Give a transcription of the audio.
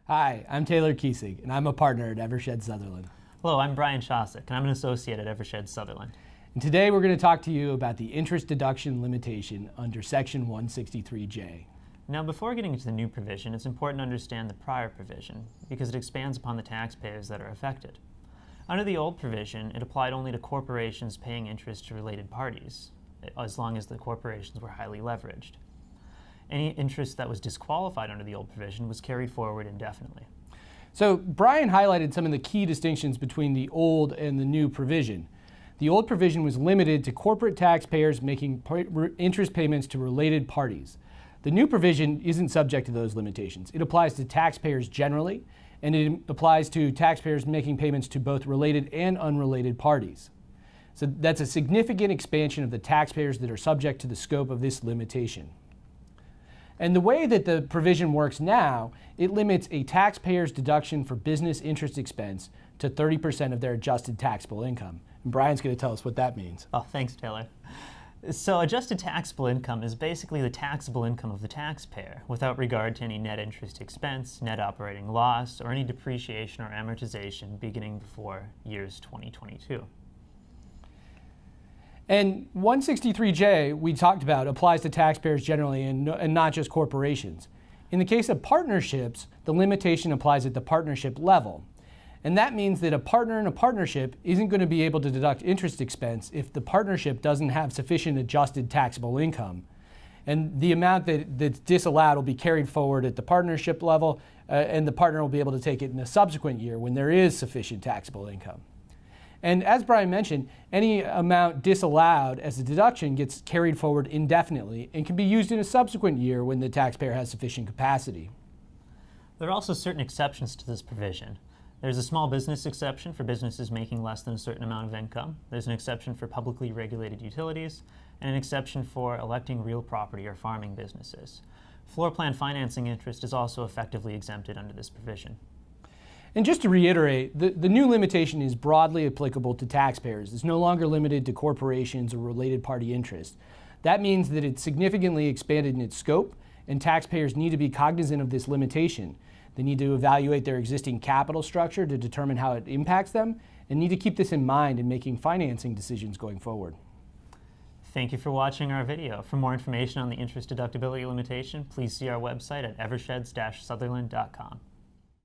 Hi, I'm Taylor Kiesig, and I'm a partner at Eversheds Sutherland. Hello, I'm Brian Shostak, and I'm an associate at Eversheds Sutherland. And today we're going to talk to you about the interest deduction limitation under Section 163J. Now, before getting into the new provision, it's important to understand the prior provision because it expands upon the taxpayers that are affected. Under the old provision, it applied only to corporations paying interest to related parties, as long as the corporations were highly leveraged. Any interest that was disqualified under the old provision was carried forward indefinitely. So Brian highlighted some of the key distinctions between the old and the new provision. The old provision was limited to corporate taxpayers making interest payments to related parties. The new provision isn't subject to those limitations. It applies to taxpayers generally, and it applies to taxpayers making payments to both related and unrelated parties. So that's a significant expansion of the taxpayers that are subject to the scope of this limitation. And the way that the provision works now, it limits a taxpayer's deduction for business interest expense to 30% of their adjusted taxable income. And Brian's going to tell us what that means. Oh, thanks, Taylor. So adjusted taxable income is basically the taxable income of the taxpayer without regard to any net interest expense, net operating loss, or any depreciation or amortization beginning before years 2022. And 163J, we talked about, applies to taxpayers generally and not just corporations. In the case of partnerships, the limitation applies at the partnership level. And that means that a partner in a partnership isn't going to be able to deduct interest expense if the partnership doesn't have sufficient adjusted taxable income. And the amount that's disallowed will be carried forward at the partnership level, and the partner will be able to take it in a subsequent year when there is sufficient taxable income. And as Brian mentioned, any amount disallowed as a deduction gets carried forward indefinitely and can be used in a subsequent year when the taxpayer has sufficient capacity. There are also certain exceptions to this provision. There's a small business exception for businesses making less than a certain amount of income. There's an exception for publicly regulated utilities, and an exception for electing real property or farming businesses. Floor plan financing interest is also effectively exempted under this provision. And just to reiterate, the new limitation is broadly applicable to taxpayers. It's no longer limited to corporations or related party interest. That means that it's significantly expanded in its scope, and taxpayers need to be cognizant of this limitation. They need to evaluate their existing capital structure to determine how it impacts them, and need to keep this in mind in making financing decisions going forward. Thank you for watching our video. For more information on the interest deductibility limitation, please see our website at eversheds-sutherland.com.